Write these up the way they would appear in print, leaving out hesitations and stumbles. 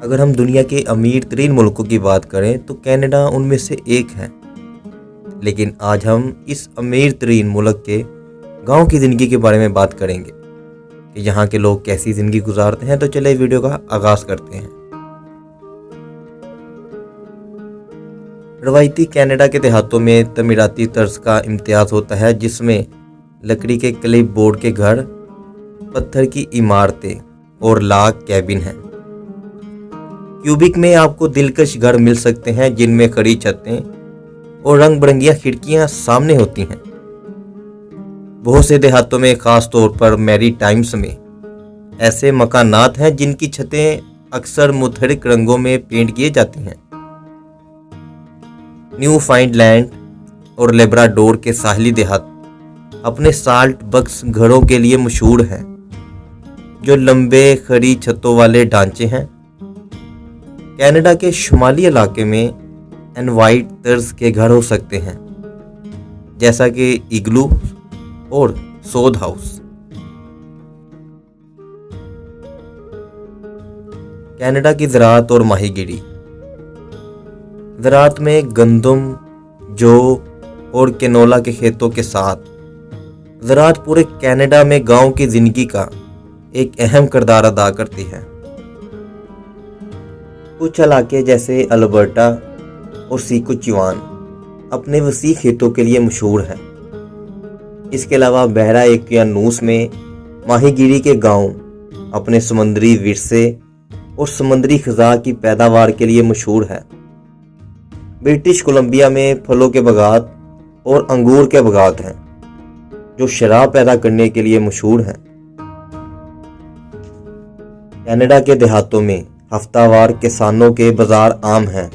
اگر ہم دنیا کے امیر ترین ملکوں کی بات کریں تو کینیڈا ان میں سے ایک ہے، لیکن آج ہم اس امیر ترین ملک کے گاؤں کی زندگی کے بارے میں بات کریں گے کہ یہاں کے لوگ کیسی زندگی گزارتے ہیں۔ تو چلے ویڈیو کا آغاز کرتے ہیں۔ روایتی کینیڈا کے دیہاتوں میں تعمیراتی طرز کا امتیاز ہوتا ہے، جس میں لکڑی کے کلپ بورڈ کے گھر، پتھر کی عمارتیں اور لاگ کیبن ہیں۔ کیوبک میں آپ کو دلکش گھر مل سکتے ہیں جن میں کھڑی چھتیں اور رنگ برنگیاں کھڑکیاں سامنے ہوتی ہیں۔ بہت سے دیہاتوں میں، خاص طور پر میری ٹائمز میں، ایسے مکانات ہیں جن کی چھتیں اکثر متحرک رنگوں میں پینٹ کیے جاتی ہیں۔ نیو فاؤنڈ لینڈ اور لیبراڈور کے ساحلی دیہات اپنے سالٹ بکس گھروں کے لیے مشہور ہیں، جو لمبے کھڑی چھتوں والے ڈھانچے ہیں۔ کینیڈا کے شمالی علاقے میں انوائٹ طرز کے گھر ہو سکتے ہیں، جیسا کہ ایگلو اور سودھ ہاؤس۔ کینیڈا کی زراعت اور ماہی گیری۔ زراعت میں گندم، جو اور کینولا کے کھیتوں کے ساتھ زراعت پورے کینیڈا میں گاؤں کی زندگی کا ایک اہم کردار ادا کرتی ہے۔ کچھ علاقے جیسے البرٹا اور سیکوچیوان اپنے وسیع کھیتوں کے لیے مشہور ہیں۔ اس کے علاوہ بحیرہ اوقیانوس میں ماہی گیری کے گاؤں اپنے سمندری ورثے اور سمندری غذا کی پیداوار کے لیے مشہور ہے۔ برٹش کولمبیا میں پھلوں کے باغات اور انگور کے باغات ہیں، جو شراب پیدا کرنے کے لیے مشہور ہیں۔ کینیڈا کے دیہاتوں میں ہفتہ وار کسانوں کے بازار عام ہیں،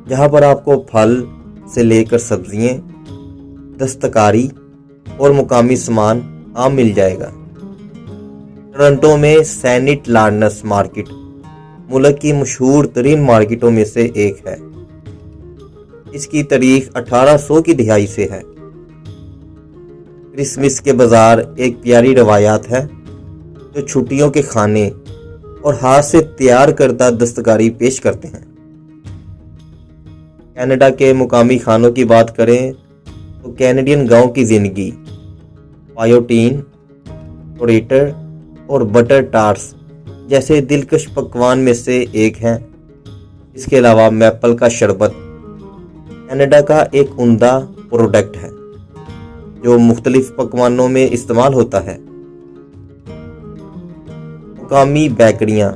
جہاں پر آپ کو پھل سے لے کر سبزیاں، دستکاری اور مقامی سامان عام مل جائے گا۔ ٹورنٹو میں سینٹ لارنس مارکیٹ ملک کی مشہور ترین مارکیٹوں میں سے ایک ہے۔ اس کی تاریخ 1800 کی دہائی سے ہے۔ کرسمس کے بازار ایک پیاری روایات ہے، جو چھٹیوں کے کھانے اور ہاتھ سے تیار کردہ دستکاری پیش کرتے ہیں۔ کینیڈا کے مقامی کھانوں کی بات کریں تو کینیڈین گاؤں کی زندگی پایوٹین، پوٹیٹو اور بٹر ٹارٹس جیسے دلکش پکوان میں سے ایک ہیں۔ اس کے علاوہ میپل کا شربت کینیڈا کا ایک عمدہ پروڈکٹ ہے، جو مختلف پکوانوں میں استعمال ہوتا ہے۔ مقامی بیکریاں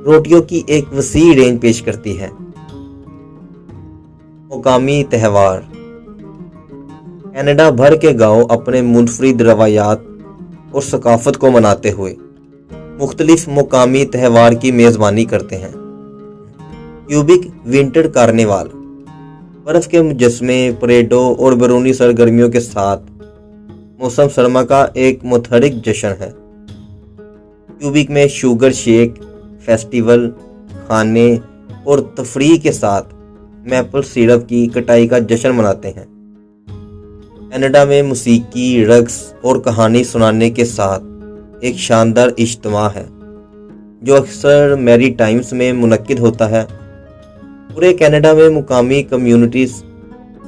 روٹیوں کی ایک وسیع رینج پیش کرتی ہیں۔ مقامی تہوار۔ کینیڈا بھر کے گاؤں اپنے منفرد روایات اور ثقافت کو مناتے ہوئے مختلف مقامی تہوار کی میزبانی کرتے ہیں۔ کیوبک ونٹر کارنیوال برف کے مجسمے، پریڈوں اور بیرونی سرگرمیوں کے ساتھ موسم سرما کا ایک متحرک جشن ہے۔ کیوبک میں شوگر شیک فیسٹیول کھانے اور تفریح کے ساتھ میپل سیرپ کی کٹائی کا جشن مناتے ہیں۔ کینیڈا میں موسیقی، رقص اور کہانی سنانے کے ساتھ ایک شاندار اجتماع ہے، جو اکثر میری ٹائمز میں منعقد ہوتا ہے۔ پورے کینیڈا میں مقامی کمیونٹیز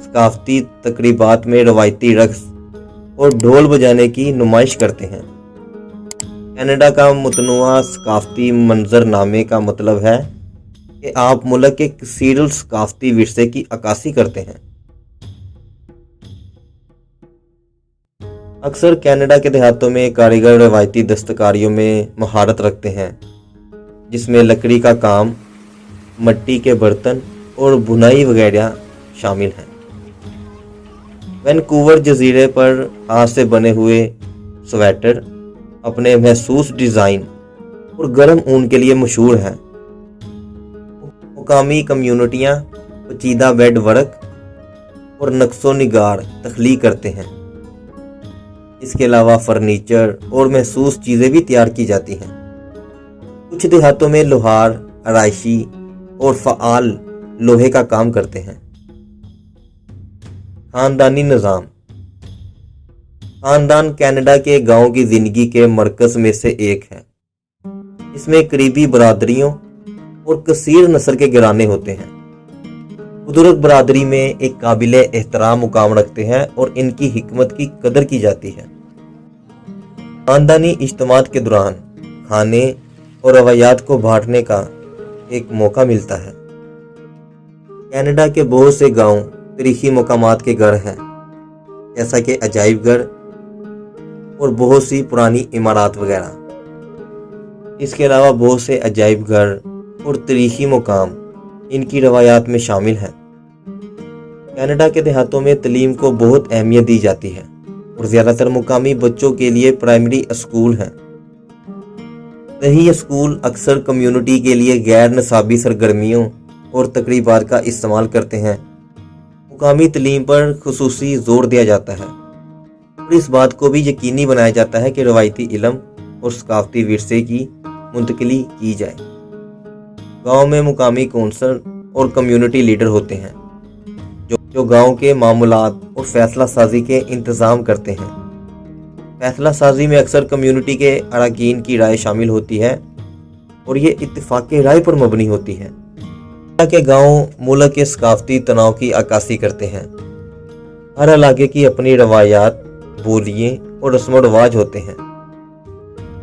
ثقافتی تقریبات میں روایتی رقص اور ڈھول بجانے کی نمائش کرتے ہیں۔ کینیڈا کا متنوع ثقافتی منظر نامے کا مطلب ہے کہ آپ ملک کے کثیر الثقافتی ورثے کی عکاسی کرتے ہیں۔ اکثر کینیڈا کے دیہاتوں میں کاریگر روایتی دستکاریوں میں مہارت رکھتے ہیں، جس میں لکڑی کا کام، مٹی کے برتن اور بنائی وغیرہ شامل ہیں۔ وینکوور جزیرے پر ہاتھ سے بنے ہوئے سویٹر اپنے محسوس ڈیزائن اور گرم اون کے لیے مشہور ہیں۔ مقامی کمیونٹیاں پیچیدہ بیڈ ورک اور نقش و نگار تخلیق کرتے ہیں۔ اس کے علاوہ فرنیچر اور محسوس چیزیں بھی تیار کی جاتی ہیں۔ کچھ دیہاتوں میں لوہار آرائشی اور فعال لوہے کا کام کرتے ہیں۔ خاندانی نظام۔ खानदान कनाडा के गांव की जिंदगी के मरकज में से एक है। इसमें करीबी बरादरियों और कसीर नस्ल के घराने होते हैं। बुजुर्ग बरादरी में एक काबिल एहतराम मुकाम रखते हैं और इनकी हिकमत की कदर की जाती है। खानदानी इज्तिमात के दौरान खाने और रवायात को बांटने का एक मौका मिलता है। कनाडा के बहुत से गांव तारीखी मकामात के घर हैं, जैसा कि अजायब घर और बहुत सी पुरानी इमारत वगैरह। इसके अलावा बहुत से अजायब घर और तारीखी मुकाम इनकी रवायात में शामिल हैं। कनाडा के देहातों में तालीम को बहुत अहमियत दी जाती है और ज़्यादातर मुकामी बच्चों के लिए प्राइमरी स्कूल हैं। यही स्कूल अक्सर कम्युनिटी के लिए गैर नसाबी सरगर्मियों और तकरीबात का इस्तेमाल करते हैं। मुकामी तालीम पर खुसूसी जोर दिया जाता है और इस बात को भी यकीनी बनाया जाता है कि रवायती इल्म और सकाफती विरसे की मुंतकिली की जाए। गांव में मुकामी कौंसल और कम्युनिटी लीडर होते हैं जो गांव के मामूलात और फैसला साजी के इंतज़ाम करते हैं। फैसला साजी में अक्सर कम्युनिटी के अरकान की राय शामिल होती है और ये इत्तेफाक राय पर मबनी होती है। के गांव मुल्क के सकाफती तनाव की अक्कासी करते हैं। हर इलाके की अपनी रवायात, बोलियां और रस्म व रवाज होते हैं।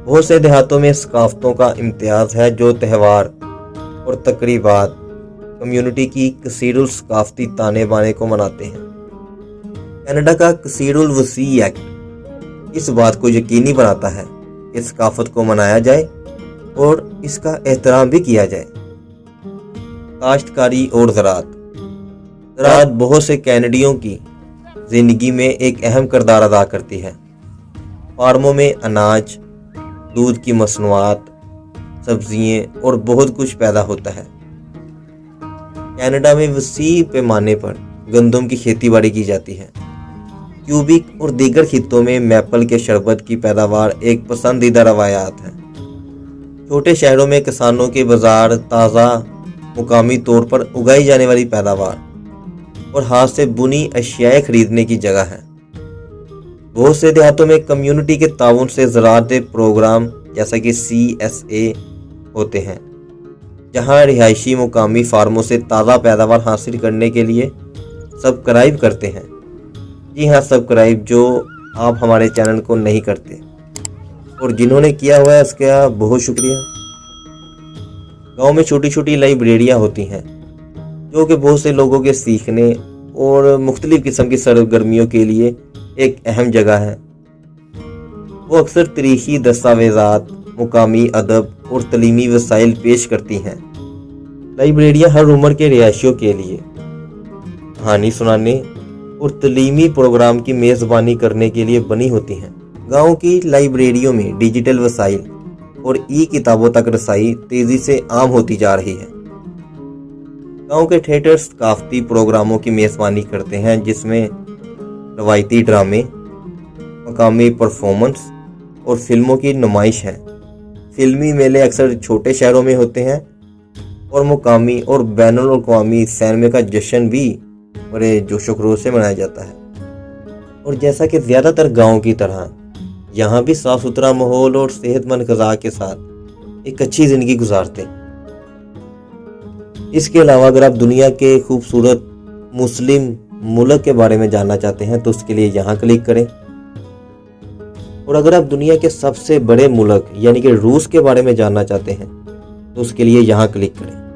बहुत से देहातों में सकाफतों का इम्तियाज है जो त्यौहार और तकरीबात कम्युनिटी की कसीरुल सकाफती ताने बाने को मनाते हैं। कनाडा का कसीरुल वसी एक्ट इस बात को यकीनी बनाता है कि सकाफत को मनाया जाए और इसका एहतराम भी किया जाए। काश्तकारी और ज़राअत बहुत से कैनेडियों की ज़िंदगी में एक अहम किरदार अदा करती है। फार्मों में अनाज, दूध की मसनूआत, सब्जियां और बहुत कुछ पैदा होता है। कनाडा में वसी पैमाने पर गंदम की खेती बाड़ी की जाती है। क्यूबिक और दीगर खित्तों में मैपल के शरबत की पैदावार एक पसंदीदा रवायात है। छोटे शहरों में किसानों के बाजार ताज़ा मुकामी तौर पर उगाई जाने वाली पैदावार और हाथ से बुनी अशियाएं खरीदने की जगह है। बहुत से देहातों में कम्युनिटी के ताउन से ज़राअत प्रोग्राम जैसा कि CSA होते हैं, जहां रिहायशी मुकामी फार्मों से ताज़ा पैदावार हासिल करने के लिए सब्सक्राइब करते हैं। जी हाँ, सब्सक्राइब जो आप हमारे चैनल को नहीं करते और जिन्होंने किया हुआ है उसका बहुत शुक्रिया। गांव में छोटी छोटी लाइब्रेरियां होती हैं जो कि बहुत से लोगों के सीखने और मुख्तलिफ किस्म की सरगर्मियों के लिए एक अहम जगह है। वो अक्सर तारीखी दस्तावेज़ात, मुकामी अदब और तलीमी वसाइल पेश करती हैं। लाइब्रेरियां हर उम्र के रिहायशियों के लिए कहानी सुनाने और तलीमी प्रोग्राम की मेज़बानी करने के लिए बनी होती हैं। गाँव की लाइब्रेरियों में डिजिटल वसाइल और किताबों तक रसाई तेज़ी से आम होती जा रही है। गांव के थिएटर सकाफती प्रोग्रामों की मेज़बानी करते हैं जिसमें रवायती ड्रामे, मकामी परफॉर्मेंस और फिल्मों की नुमाइश है। फिल्मी मेले अक्सर छोटे शहरों में होते हैं और मुकामी और बैनुल अक़वामी सिनेमा का जश्न भी बड़े जोशो खरोश से मनाया जाता है। और जैसा कि ज़्यादातर गाँव की तरह यहाँ भी साफ़ सुथरा माहौल और सेहतमंद ग़िज़ा के साथ एक अच्छी ज़िंदगी गुजारते हैं। इसके अलावा अगर आप दुनिया के खूबसूरत मुस्लिम मुल्क के बारे में जानना चाहते हैं तो उसके लिए यहाँ क्लिक करें। और अगर आप दुनिया के सबसे बड़े मुल्क यानी कि रूस के बारे में जानना चाहते हैं तो उसके लिए यहाँ क्लिक करें।